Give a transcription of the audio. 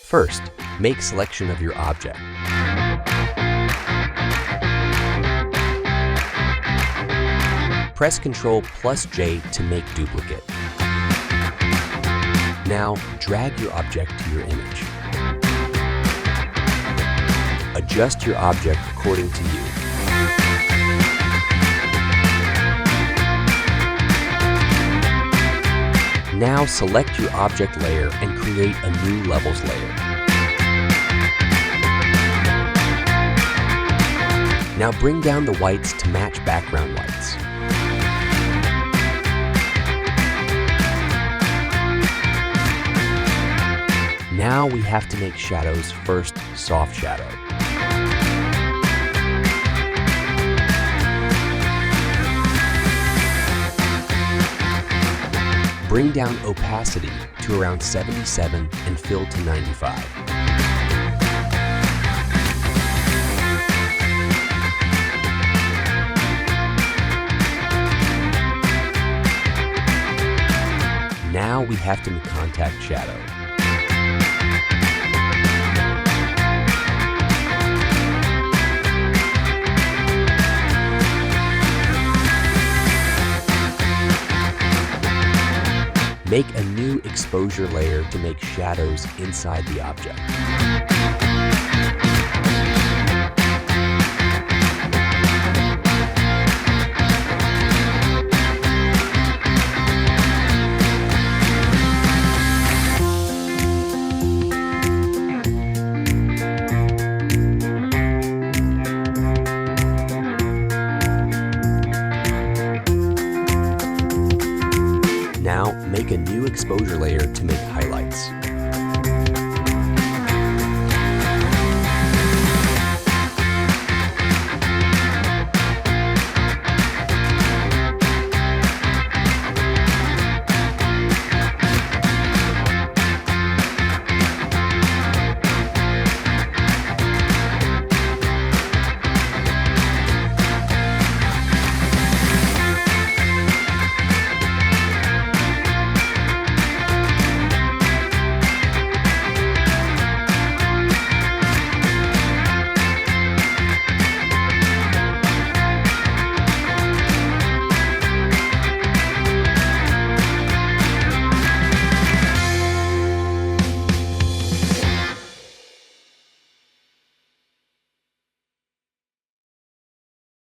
First, make selection of your object. Press Ctrl+J to make duplicate. Now, drag your object to your image. Adjust your object according to you. Now select your object layer and create a new levels layer. Now bring down the whites to match background whites. Now we have to make shadows first, soft shadow. Bring down opacity to around 77 and fill to 95. Now we have to make contact shadow. Make a new exposure layer to make shadows inside the object.